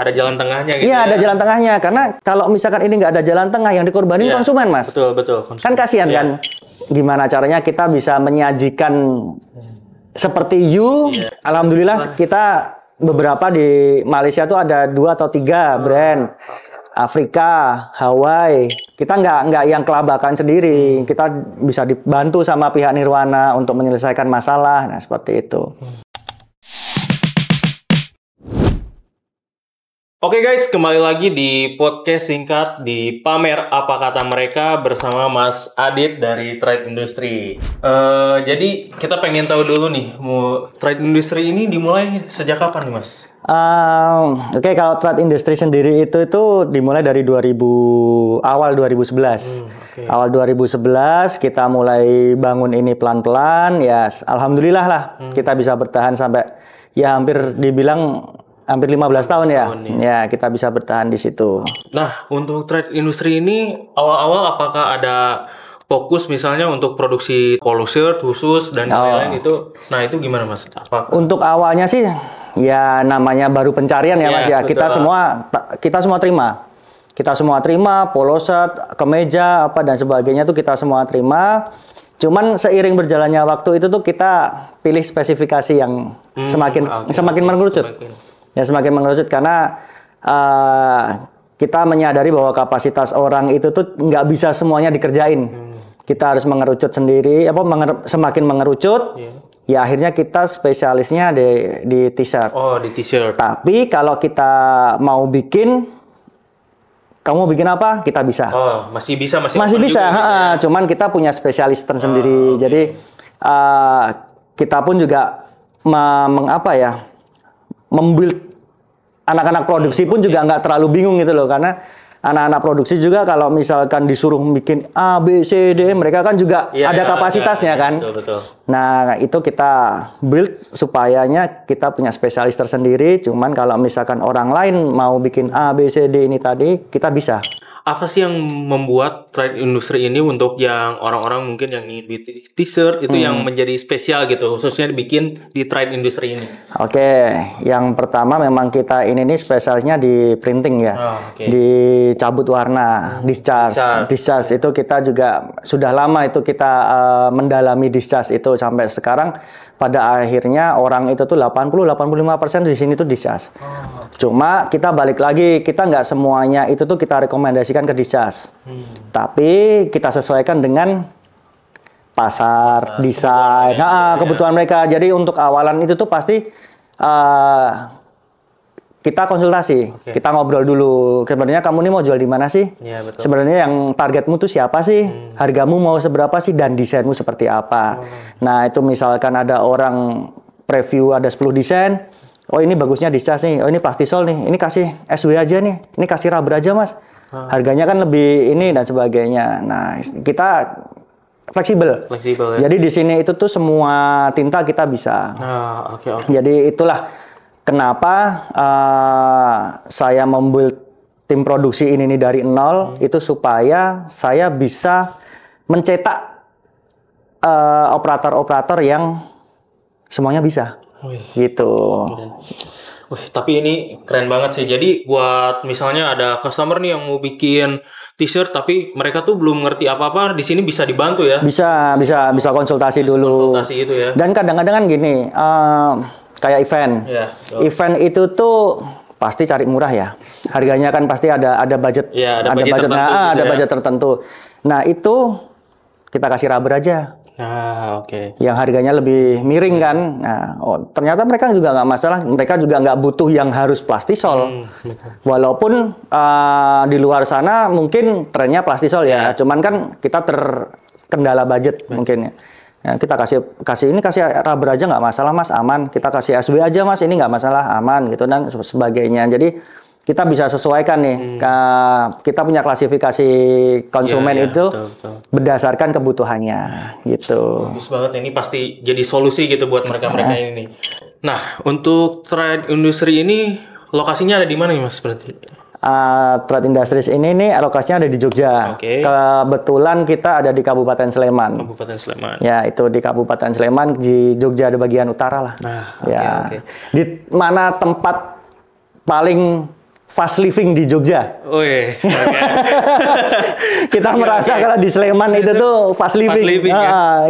ada jalan tengahnya gitu. Iya, ya. ada jalan tengahnya. Karena kalau misalkan ini nggak ada jalan tengah, yang dikorbanin konsumen, Mas. Betul. Konsumen. Kan kasihan kan? Gimana caranya kita bisa menyajikan seperti you? Alhamdulillah kita beberapa di Malaysia tuh ada 2 atau 3 brand. Afrika, Hawaii, kita nggak yang kelabakan sendiri, kita bisa dibantu sama pihak Nirwana untuk menyelesaikan masalah, nah seperti itu. Oke guys, kembali lagi di podcast singkat di Pamer Apa Kata Mereka bersama Mas Adit dari Trade Industry. Jadi kita pengen tahu dulu nih, Trade Industry ini dimulai sejak kapan nih Mas? Oke, kalau Trade Industry sendiri itu dimulai dari awal 2011. Awal 2011 kita mulai bangun ini pelan-pelan, ya alhamdulillah lah kita bisa bertahan sampai ya hampir 15 tahun ya. Ya, kita bisa bertahan di situ. Nah, untuk Trade Industry ini awal-awal apakah ada fokus misalnya untuk produksi polo shirt khusus dan lain-lain itu? Nah, itu gimana Mas? Untuk awalnya sih ya namanya baru pencarian ya Mas ya. Kita semua terima. Kita semua terima polo shirt, kemeja apa dan sebagainya tuh kita semua terima. Cuman seiring berjalannya waktu itu tuh kita pilih spesifikasi yang semakin mengerucut. Ya semakin mengerucut karena kita menyadari bahwa kapasitas orang itu tuh nggak bisa semuanya dikerjain. Kita harus mengerucut sendiri, semakin mengerucut. Ya akhirnya kita spesialisnya di t-shirt. Oh, di t-shirt. Tapi kalau kita mau kamu bikin apa? Kita bisa. Oh, masih bisa. Masih bisa. Gitu ya? Cuman kita punya spesialis tersendiri. Jadi kita pun juga membuild anak-anak produksi pun juga nggak terlalu bingung gitu loh, karena anak-anak produksi juga kalau misalkan disuruh bikin A, B, C, D, mereka kan juga ada kapasitasnya kan. Betul. Nah, itu kita build supayanya kita punya spesialis tersendiri, cuman kalau misalkan orang lain mau bikin A, B, C, D ini tadi, kita bisa. Apa sih yang membuat Trade Industry ini untuk yang orang-orang mungkin yang ingin t-shirt itu yang menjadi spesial gitu, khususnya dibikin di Trade Industry ini? Oke, yang pertama memang kita ini nih spesialnya di printing ya, dicabut warna, discharge itu kita juga sudah lama itu kita mendalami discharge itu sampai sekarang. Pada akhirnya orang itu tuh 80-85% di sini tuh discharge. Cuma kita balik lagi, kita nggak semuanya itu tuh kita rekomendasikan ke discharge. Tapi kita sesuaikan dengan pasar, desain, kebutuhan mereka. Jadi untuk awalan itu tuh pasti kita konsultasi, kita ngobrol dulu. Sebenarnya kamu nih mau jual di mana sih? Ya, betul. Sebenarnya yang targetmu tuh siapa sih? Hargamu mau seberapa sih? Dan desainmu seperti apa? Nah, itu misalkan ada orang preview ada 10 desain. Oh, ini bagusnya discharge nih. Oh, ini plastisol nih. Ini kasih SW aja nih. Ini kasih rubber aja, Mas. Harganya kan lebih ini dan sebagainya. Nah, kita fleksibel ya. Jadi di sini itu tuh semua tinta kita bisa. Jadi itulah kenapa saya membuild tim produksi ini dari nol, itu supaya saya bisa mencetak operator-operator yang semuanya bisa. Gitu. Wih, tapi ini keren banget sih. Jadi buat misalnya ada customer nih yang mau bikin t-shirt tapi mereka tuh belum ngerti apa-apa, di sini bisa dibantu ya? Bisa konsultasi dulu. Konsultasi itu ya. Dan kadang-kadang kan gini, kayak event. Event itu tuh pasti cari murah ya. Harganya kan pasti ada budget. Ada budget tertentu. Nah, itu kita kasih rubber aja. Yang harganya lebih miring kan. Nah, ternyata mereka juga nggak masalah. Mereka juga nggak butuh yang harus plastisol. Walaupun di luar sana mungkin trennya plastisol ya. Cuman kan kita terkendala budget mungkin ya. Nah, kita kasih rubber aja nggak masalah Mas, aman. Kita kasih SW aja Mas, ini nggak masalah, aman gitu dan sebagainya. Jadi kita bisa sesuaikan nih. Kita punya klasifikasi konsumen itu betul. Berdasarkan kebutuhannya gitu. Bagus banget, ini pasti jadi solusi gitu buat mereka-mereka ini. Nah, untuk Trade Industry ini lokasinya ada di mana nih Mas berarti? Trade Industries ini nih lokasinya ada di Jogja. Kebetulan kita ada di Kabupaten Sleman. Ya, itu di Kabupaten Sleman, di Jogja ada bagian utara lah. Di mana tempat paling fast living di Jogja. Okay. Kita merasa kalau di Sleman itu tuh fast living. Fast living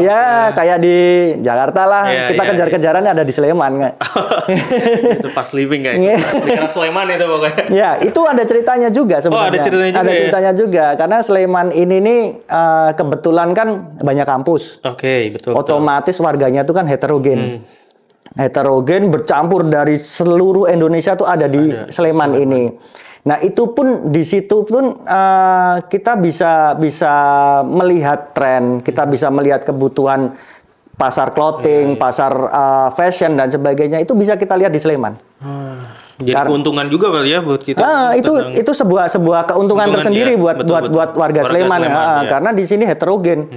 ya kayak di Jakarta lah. Kita kejar-kejarannya ada di Sleman. Itu fast living guys. Di Sleman itu pokoknya. Ya, itu ada ceritanya juga sebenarnya. Ada ceritanya juga. Ada ceritanya juga karena Sleman ini nih kebetulan kan banyak kampus. Oke, betul. Otomatis warganya tuh kan heterogen. Heterogen bercampur dari seluruh Indonesia tuh ada di Sleman ini. Nah itu pun di situ pun kita bisa melihat tren, kita bisa melihat kebutuhan pasar clothing, pasar fashion dan sebagainya itu bisa kita lihat di Sleman. Jadi keuntungan juga kali ya buat kita. Itu sebuah keuntungan tersendiri buat warga Sleman karena di sini heterogen.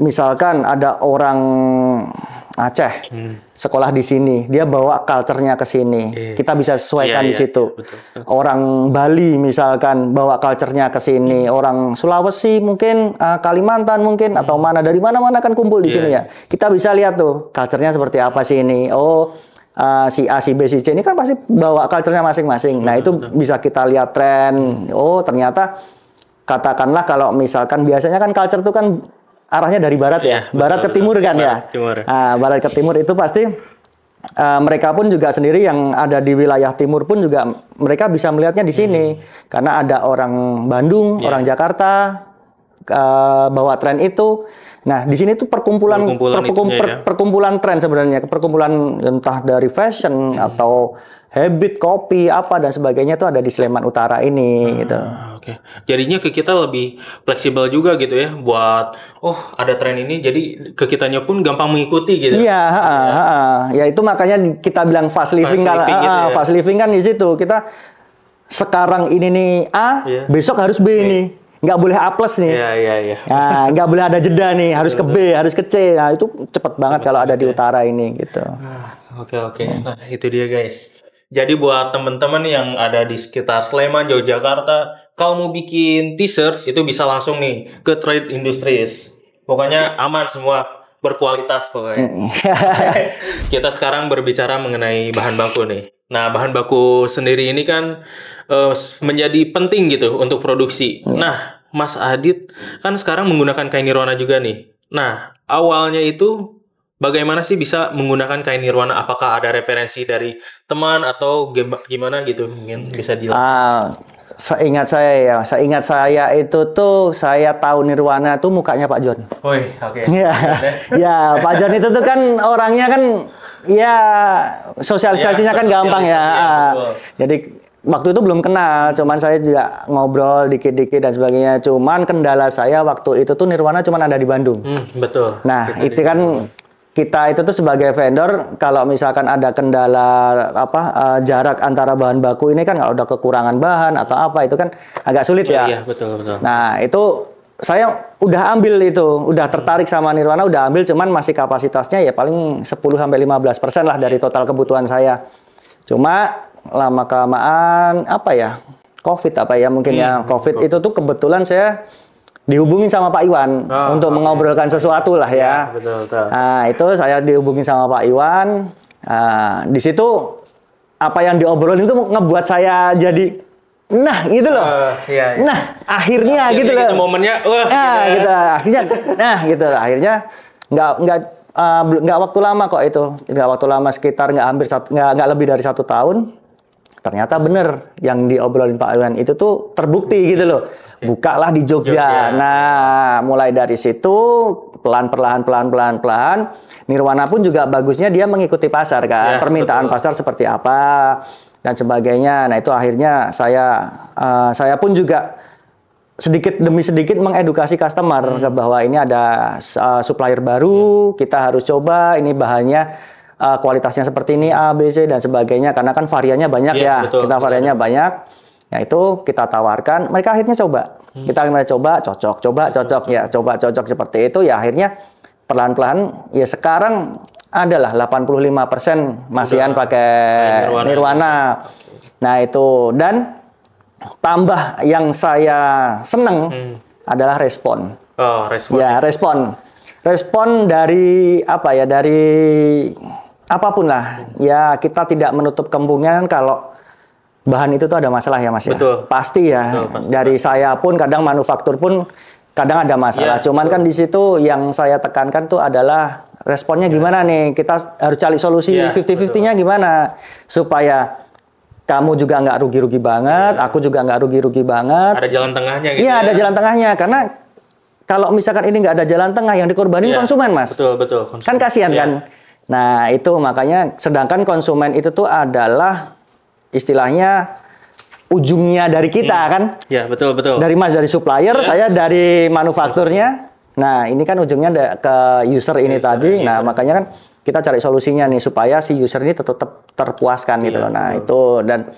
Misalkan ada orang Aceh sekolah di sini, dia bawa culture-nya ke sini. Kita bisa sesuaikan di situ. Betul. Orang Bali misalkan bawa culture-nya ke sini, orang Sulawesi mungkin, Kalimantan mungkin atau dari mana-mana kan kumpul di sini ya. Kita bisa lihat tuh culture-nya seperti apa sih ini. Si A, si B, si C ini kan pasti bawa culture-nya masing-masing. Nah, itu bisa kita lihat tren. Ternyata katakanlah kalau misalkan biasanya kan culture itu kan arahnya dari barat ya, barat ke timur kan ya. Barat ke timur itu pasti mereka pun juga sendiri yang ada di wilayah timur pun juga mereka bisa melihatnya di sini karena ada orang Bandung, orang Jakarta bawa tren itu. Nah di sini tuh perkumpulan tren sebenarnya, perkumpulan entah dari fashion atau habit, kopi, apa dan sebagainya itu ada di Sleman Utara ini gitu. Oke. Jadinya ke kita lebih fleksibel juga gitu ya buat ada tren ini jadi ke kitanya pun gampang mengikuti gitu. Iya, ya itu makanya kita bilang fast living kan. Fast living kan di situ. Kita sekarang ini nih A, besok harus B nih. Nggak boleh A plus nih. Iya. Nah, nggak boleh ada jeda nih, harus ke B, harus ke C. Nah, itu cepet banget kalau ada di utara ini gitu. Oke. Nah, itu dia guys. Jadi buat teman-teman yang ada di sekitar Sleman, Yogyakarta, kalau mau bikin t-shirt itu bisa langsung nih ke Trade Industries. Pokoknya aman semua, berkualitas pokoknya. Kita sekarang berbicara mengenai bahan baku nih. Nah, bahan baku sendiri ini kan menjadi penting gitu untuk produksi. Nah, Mas Adit kan sekarang menggunakan kain nirwana juga nih. Nah, awalnya itu bagaimana sih bisa menggunakan kain nirwana? Apakah ada referensi dari teman atau gimana gitu? Mungkin bisa dijelaskan. Seingat saya itu tuh saya tahu nirwana tuh mukanya Pak John. Oke. Ya, Pak John itu tuh kan orangnya kan ya sosialisasinya kan gampang ya. Jadi waktu itu belum kenal, cuman saya juga ngobrol dikit-dikit dan sebagainya. Cuman kendala saya waktu itu tuh nirwana cuman ada di Bandung. Betul. Nah, itu kan kita itu tuh sebagai vendor kalau misalkan ada kendala jarak antara bahan baku ini kan kalau udah kekurangan bahan atau apa itu kan agak sulit ya. Iya, betul. Nah, itu saya udah ambil itu, udah tertarik sama nirwana, udah ambil cuman masih kapasitasnya ya paling 10-15% lah dari total kebutuhan saya. Cuma lama-kelamaan COVID mungkin COVID itu tuh kebetulan saya dihubungin sama Pak Iwan untuk mengobrolkan sesuatu lah ya. Betul. Nah, itu saya dihubungin sama Pak Iwan. Di situ apa yang diobrolin itu ngebuat saya jadi gitu loh. Nah, akhirnya gitu loh. Itu momennya gitu. Akhirnya nggak waktu lama kok itu. Nggak waktu lama sekitar nggak lebih dari 1 tahun. Ternyata bener yang diobrolin Pak Iwan itu tuh terbukti gitu loh. Bukalah di Jogja. Nah, mulai dari situ pelan nirwana pun juga bagusnya dia mengikuti pasar kan. Permintaan pasar seperti apa dan sebagainya. Nah, itu akhirnya saya pun juga sedikit demi sedikit mengedukasi customer bahwa ini ada supplier baru, kita harus coba ini bahannya kualitasnya seperti ini A, B, C dan sebagainya karena kan variannya banyak kita variannya banyak. Ya itu kita tawarkan, mereka akhirnya coba. Kita coba cocok seperti itu ya akhirnya pelan-pelan ya sekarang adalah 85% masihan pakai nirwana. Nah, itu dan tambah yang saya seneng adalah respon. Respon. Ya, respon dari dari apapun lah. Ya, kita tidak menutup kemungkinan kalau bahan itu tuh ada masalah ya Mas ya. Betul. Pasti ya. Betul, pasti. Dari saya pun kadang manufaktur pun kadang ada masalah. Cuman kan di situ yang saya tekankan tuh adalah responnya gimana nih. Kita harus cari solusi 50-50-nya gimana supaya kamu juga nggak rugi-rugi banget, aku juga nggak rugi-rugi banget. Ada jalan tengahnya gitu. Iya, ada jalan tengahnya. Karena kalau misalkan ini nggak ada jalan tengah, yang dikorbanin konsumen, Mas. Betul. Konsumen. Kan kasihan kan. Nah, itu makanya sedangkan konsumen itu tuh adalah istilahnya ujungnya dari kita kan. Iya, betul. Dari Mas dari supplier, saya dari manufakturnya. Nah, ini kan ujungnya ke user ini tadi. Nah, makanya kan kita cari solusinya nih supaya si user ini tetap terpuaskan gitu loh. Nah, itu dan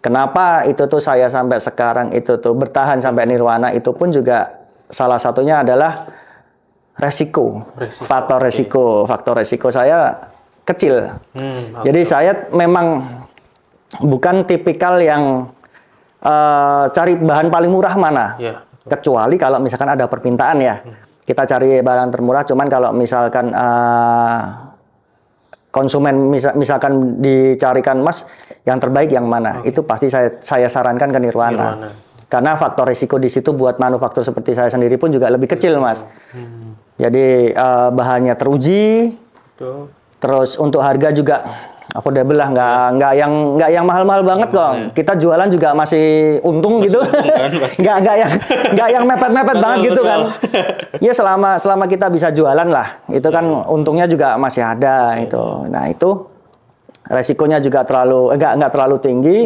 kenapa itu tuh saya sampai sekarang itu tuh bertahan sampai nirwana itu pun juga salah satunya adalah faktor resiko saya kecil. Jadi saya memang bukan tipikal yang cari bahan paling murah mana. Kecuali kalau misalkan ada permintaan ya. Kita cari barang termurah, cuman kalau misalkan konsumen misalkan dicarikan Mas yang terbaik yang mana, itu pasti saya sarankan ke Nirwana. Karena faktor risiko di situ buat manufaktur seperti saya sendiri pun juga lebih kecil Mas. Jadi bahannya teruji, terus untuk harga juga affordable lah, nggak yang mahal-mahal banget kok. Kita jualan juga masih untung gitu, nggak yang mepet-mepet banget gitu kan. Ya selama kita bisa jualan lah, itu kan untungnya juga masih ada itu. Nah itu resikonya juga nggak terlalu tinggi.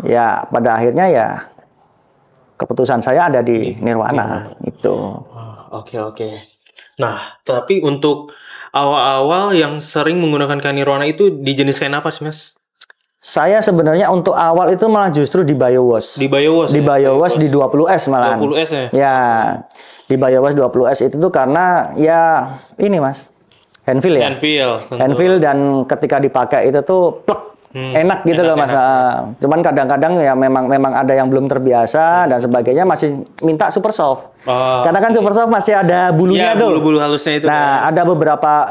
Ya pada akhirnya ya keputusan saya ada di Nirwana itu. Oke. Nah tapi untuk awal-awal yang sering menggunakan kain Nirwana itu di jenis kain apa sih Mas? Saya sebenarnya untuk awal itu malah justru di BioWash. Di BioWash di 20S malahan. 20S ya? Ya, di BioWash 20S itu tuh karena ya ini Mas, handfeel ya. Handfeel dan ketika dipakai itu tuh plek. Enak gitu loh Mas. Cuman kadang-kadang ya memang ada yang belum terbiasa dan sebagainya masih minta super soft. Karena kan super soft masih ada bulunya tuh. Bulu-bulu halusnya itu. Nah, kan.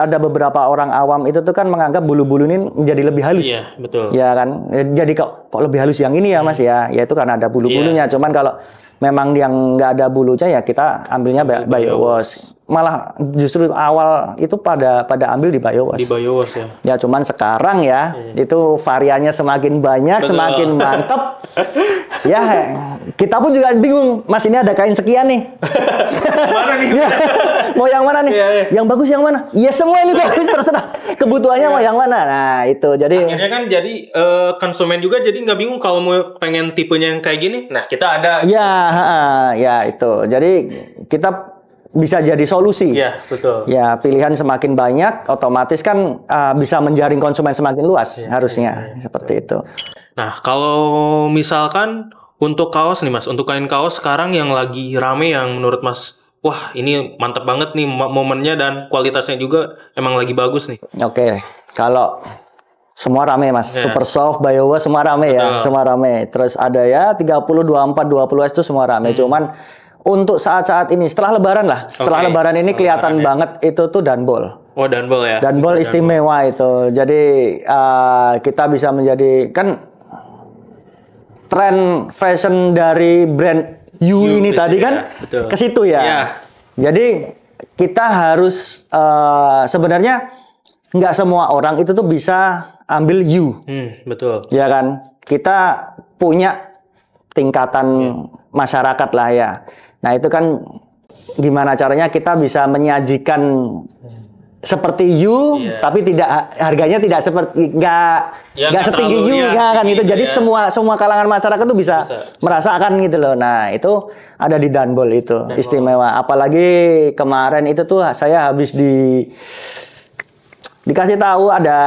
ada beberapa orang awam itu tuh kan menganggap bulu-bulu ini menjadi lebih halus. Iya, betul. Ya kan. Jadi kok lebih halus yang ini ya Mas ya. Ya itu karena ada bulu-bulunya. Cuman kalau memang yang nggak ada bulunya ya kita ambilnya BioWash. Malah justru awal itu pada ambil di BioWash. Di BioWash ya. Ya cuman sekarang ya itu variannya semakin banyak, semakin mantap. Ya kita pun juga bingung, Mas ini ada kain sekian nih. Mana nih? Ya, mau yang mana nih? Yang bagus yang mana? Ya semua ini bagus terserah. Kebutuhannya mau yang mana? Nah itu jadi. Akhirnya kan jadi konsumen juga jadi nggak bingung kalau mau pengen tipenya yang kayak gini. Nah kita ada. Ya itu. Jadi kita bisa jadi solusi. Iya, betul. Ya, pilihan semakin banyak, otomatis kan bisa menjaring konsumen semakin luas harusnya seperti itu. Nah, kalau misalkan untuk kaos nih Mas, untuk kain kaos sekarang yang lagi rame yang menurut Mas, wah ini mantap banget nih momennya dan kualitasnya juga emang lagi bagus nih. Oke, kalau semua rame Mas, super soft, BioWash semua rame ya, semua rame. Terus ada ya 30, 24, 20S itu semua rame. Cuman untuk saat-saat ini, setelah Lebaran lah, Lebaran ini kelihatan banget itu tuh Danbol. Oh Danbol ya. Danbol istimewa itu. Jadi kita bisa menjadi kan tren fashion dari brand You ini tadi kan ke situ ya. Jadi kita harus sebenarnya nggak semua orang itu tuh bisa ambil You. Betul. Ya kan? Kita punya tingkatan masyarakat lah ya. Nah itu kan gimana caranya kita bisa menyajikan seperti You, tapi tidak harganya tidak seperti nggak setinggi You kan itu. Jadi semua kalangan masyarakat tuh bisa merasakan gitu loh. Nah itu ada di Danbol itu istimewa. Apalagi kemarin itu tuh saya habis dikasih tahu ada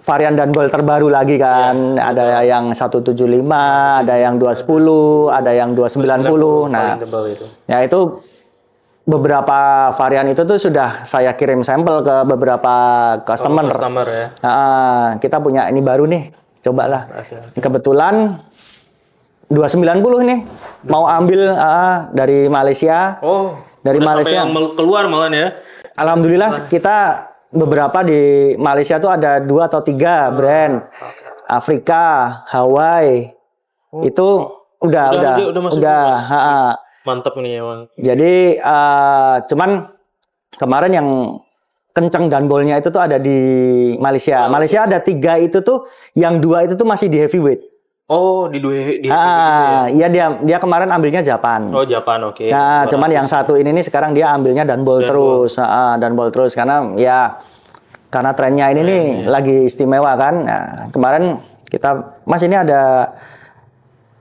varian Danbol terbaru lagi kan, ada yang 175, ada yang 210, ada yang 290. Nah, ya itu beberapa varian itu tuh sudah saya kirim sampel ke beberapa customer ya. Nah, kita punya ini baru nih, cobalah. Kebetulan 290 nih, mau ambil dari Malaysia. Dari Malaysia. Sampai keluar malah ya. Alhamdulillah kita beberapa di Malaysia tuh ada 2 atau 3 brand. Afrika, Hawaii. Itu udah masuk. Mantap nih emang. Jadi cuman kemarin yang kenceng danbolnya itu tuh ada di Malaysia. Malaysia ada 3 itu tuh, yang 2 itu tuh masih di heavyweight. Oh, di heavyweight gitu ya? Iya, dia kemarin ambilnya Japan. Oh, Japan, oke. Nah, cuman yang satu ini nih sekarang dia ambilnya danbol terus. Danbol terus karena trennya ini nih lagi istimewa kan. Nah, kemarin Mas ini ada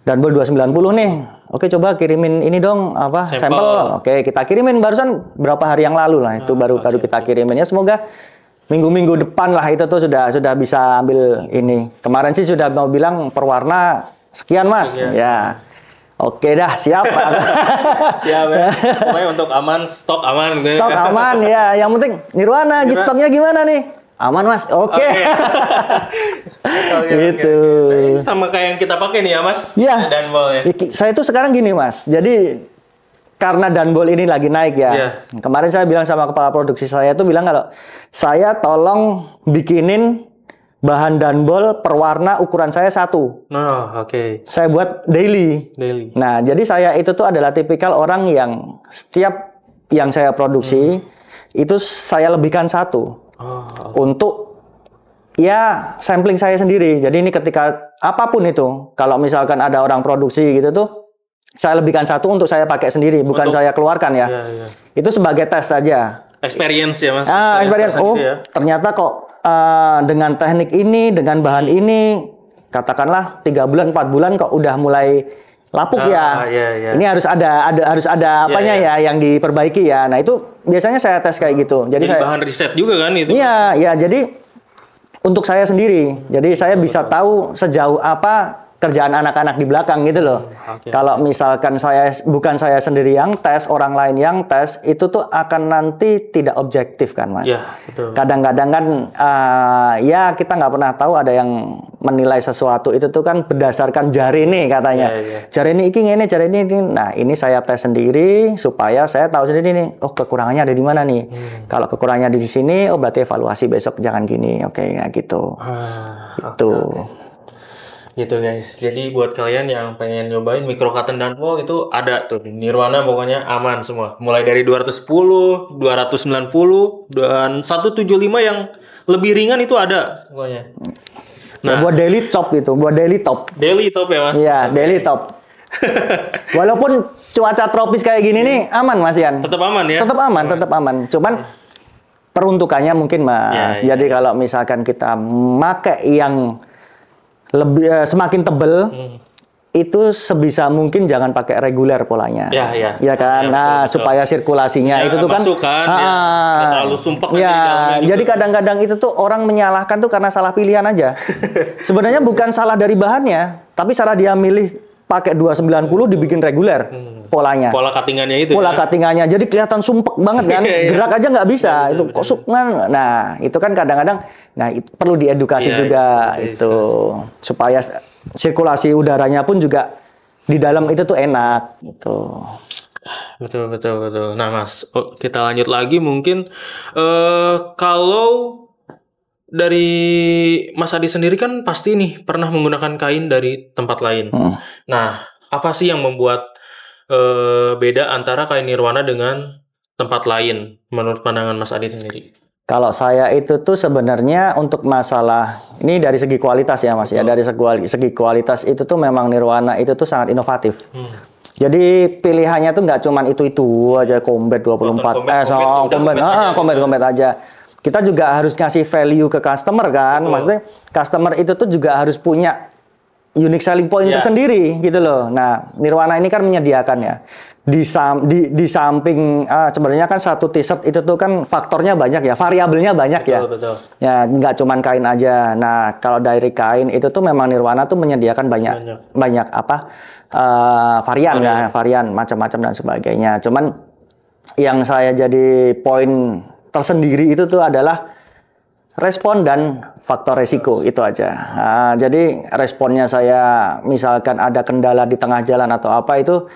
danbol 290 nih. Oke, coba kirimin ini dong sampel. Oke, kita kirimin barusan berapa hari yang lalu lah itu baru kita kirimin. Ya semoga minggu-minggu depan lah itu tuh sudah bisa ambil ini. Kemarin sih sudah mau bilang per warna sekian, Mas. Ya. Oke dah, siap. Siap ya. Pokoknya untuk aman, stok aman gitu. Stok aman ya. Yang penting Nirwana stoknya gimana nih? Aman, Mas. Oke. Gitu. Nah, sama kayak yang kita pakai nih ya, Mas. Iya. Danbol ya. Saya tuh sekarang gini, Mas. Jadi karena danbol ini lagi naik ya. Kemarin saya bilang sama kepala produksi saya tuh bilang kalau saya tolong bikinin bahan danbol per warna ukuran saya 1. Oke. Saya buat daily. Nah, jadi saya itu tuh adalah tipikal orang yang setiap yang saya produksi itu saya lebihkan 1. Untuk ya sampling saya sendiri. Jadi ini ketika apapun itu, kalau misalkan ada orang produksi gitu tuh, saya lebihkan 1 untuk saya pakai sendiri, bukan saya keluarkan ya. Itu sebagai tes saja. Experience ya, Mas. Experience. Ternyata kok dengan teknik ini, dengan bahan ini, katakanlah 3 bulan, 4 bulan kok udah mulai lapuk ya. Ini harus ada apanya ya yang diperbaiki ya. Nah, itu biasanya saya tes kayak gitu. Jadi saya bahan riset juga kan itu. Iya, jadi untuk saya sendiri. Jadi saya bisa tahu sejauh apa kerjaan anak-anak di belakang gitu loh. Kalau misalkan bukan saya sendiri yang tes, orang lain yang tes, itu tuh akan nanti tidak objektif kan, Mas. Iya, betul. Kadang-kadang kan ya kita nggak pernah tahu, ada yang menilai sesuatu itu tuh kan berdasarkan jari nih katanya. Jari ini ini, jari ini. Nah, ini saya tes sendiri supaya saya tahu sendiri nih, kekurangannya ada di mana nih. Kalau kekurangannya di sini, berarti evaluasi besok jangan gini. Oke, nah gitu. Itu. Gitu guys. Jadi buat kalian yang pengen nyobain micro cotton danbol itu ada tuh di Nirwana, pokoknya aman semua. Mulai dari 210, 290 dan 175 yang lebih ringan itu ada pokoknya. Nah, buat daily top itu, buat daily top. Daily top ya, Mas? Iya, daily top. Walaupun cuaca tropis kayak gini nih aman, Mas Yan. Tetap aman ya? Tetap aman. Cuman peruntukannya mungkin, Mas. Jadi kalau misalkan kita pakai yang lebih semakin tebel, itu sebisa mungkin jangan pakai reguler polanya. Ya kan. Nah, supaya sirkulasinya itu tuh kan terlalu sumpek di dalamnya. Jadi kadang-kadang itu tuh orang menyalahkan tuh karena salah pilihan aja. Sebenarnya bukan salah dari bahannya, tapi salah dia milih pakai 290 dibikin reguler polanya. Pola cuttingannya itu. Pola cuttingannya. Jadi kelihatan sumpek banget kan. Gerak aja nggak bisa. Itu kosuk kan. Nah, itu kan kadang-kadang perlu diedukasi juga itu supaya sirkulasi udaranya pun juga di dalam itu tuh enak gitu. Betul. Nah, Mas, kita lanjut lagi mungkin kalau dari Mas Adi sendiri kan pasti nih pernah menggunakan kain dari tempat lain. Nah, apa sih yang membuat beda antara kain Nirwana dengan tempat lain menurut pandangan Mas Adi sendiri? Kalau saya itu tuh sebenarnya untuk masalah ini dari segi kualitas ya, Mas ya. Dari segi kualitas itu tuh memang Nirwana itu tuh sangat inovatif. Jadi pilihannya tuh nggak cuman itu aja, combat 24 combat aja. Kita juga harus ngasih value ke customer kan. Maksudnya customer itu tuh juga harus punya unique selling point tersendiri gitu loh. Nah, Nirwana ini kan menyediakan ya. Di samping sebenarnya kan satu t-shirt itu tuh kan faktornya banyak ya, variabelnya banyak ya. Betul. Ya, nggak cuman kain aja. Nah, kalau dari kain itu tuh memang Nirwana tuh menyediakan banyak varian macam-macam dan sebagainya. Cuman yang saya jadi poin tersendiri itu tuh adalah respon dan faktor resiko itu aja. Nah, jadi responnya saya misalkan ada kendala di tengah jalan atau apa itu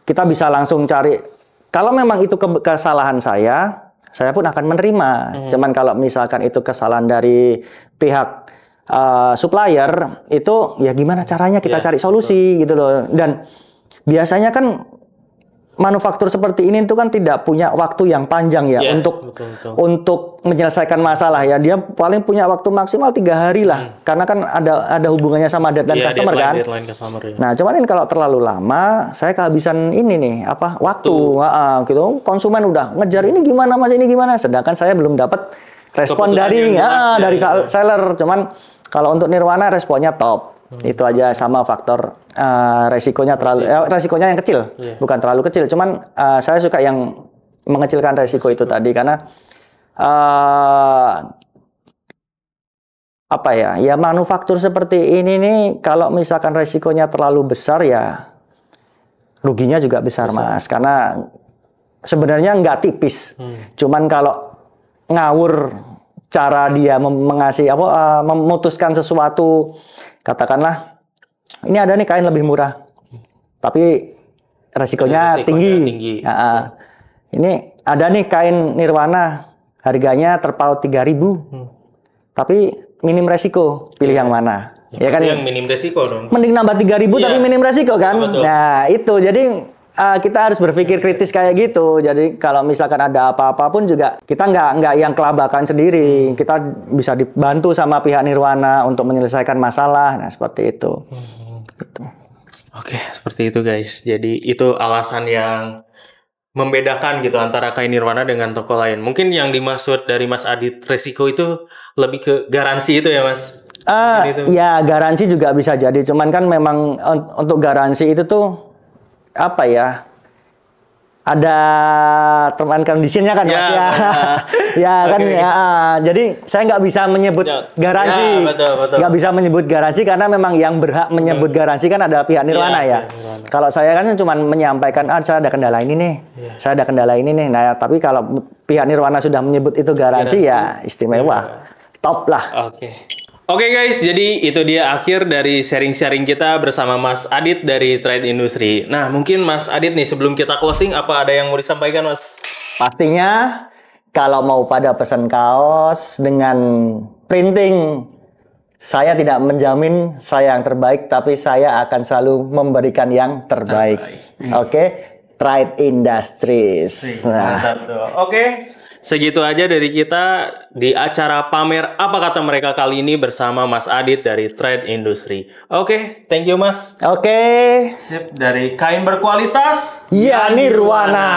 kita bisa langsung cari. Kalau memang itu kesalahan saya pun akan menerima. Cuman kalau misalkan itu kesalahan dari pihak supplier itu ya gimana caranya kita cari solusi gitu loh. Dan biasanya kan manufaktur seperti ini itu kan tidak punya waktu yang panjang ya untuk menyelesaikan masalah ya. Dia paling punya waktu maksimal 3 hari lah, karena kan ada hubungannya sama deadline customer kan. Nah, cuman ini kalau terlalu lama, saya kehabisan ini nih waktu. Gitu. Konsumen udah ngejar ini gimana Mas, ini gimana, sedangkan saya belum dapat respon dari seller. Cuman kalau untuk Nirwana responnya top. Itu aja, sama faktor resikonya resikonya yang kecil, bukan terlalu kecil. Cuman saya suka yang mengecilkan resiko itu tadi, karena ya manufaktur seperti ini nih, kalau misalkan resikonya terlalu besar ya ruginya juga besar. Mas, karena sebenarnya nggak tipis. Cuman kalau ngawur cara dia memutuskan sesuatu, katakanlah ini ada nih kain lebih murah, tapi resikonya tinggi. Ini ada nih kain Nirwana, harganya terpaut 3.000, tapi minim resiko. Pilih yang mana? Ya kan? Yang minim resiko dong. Mending nambah 3.000 tapi minim resiko kan? Betul. Nah itu, jadi kita harus berpikir kritis kayak gitu. Jadi kalau misalkan ada apa-apa pun juga kita nggak yang kelabakan sendiri. Kita bisa dibantu sama pihak Nirwana untuk menyelesaikan masalah. Nah seperti itu. Gitu. Oke, seperti itu guys. Jadi itu alasan yang membedakan gitu antara kain Nirwana dengan toko lain. Mungkin yang dimaksud dari Mas Adit resiko itu lebih ke garansi itu ya Mas? Ya garansi juga bisa jadi. Cuman kan memang untuk garansi itu tuh ada term and condition-nya kan Mas ya. Jadi saya nggak bisa menyebut garansi. Nggak bisa menyebut garansi karena memang yang berhak menyebut garansi kan adalah pihak Nirwana ya. Kalau saya kan cuma menyampaikan saya ada kendala ini nih. Saya ada kendala ini nih. Nah, tapi kalau pihak Nirwana sudah menyebut itu garansi ya istimewa. Top lah. Oke guys, jadi itu dia akhir dari sharing-sharing kita bersama Mas Adit dari Trade Industri. Nah, mungkin Mas Adit nih, sebelum kita closing, apa ada yang mau disampaikan Mas? Pastinya, kalau mau pada pesan kaos dengan printing, saya tidak menjamin saya yang terbaik, tapi saya akan selalu memberikan yang terbaik. Oke? Trade Industries. Mantap tuh. Oke. Segitu aja dari kita di acara pamer apa kata mereka kali ini bersama Mas Adit dari Trade Industri. Oke, thank you Mas. Sip, dari kain berkualitas ya Nirwana.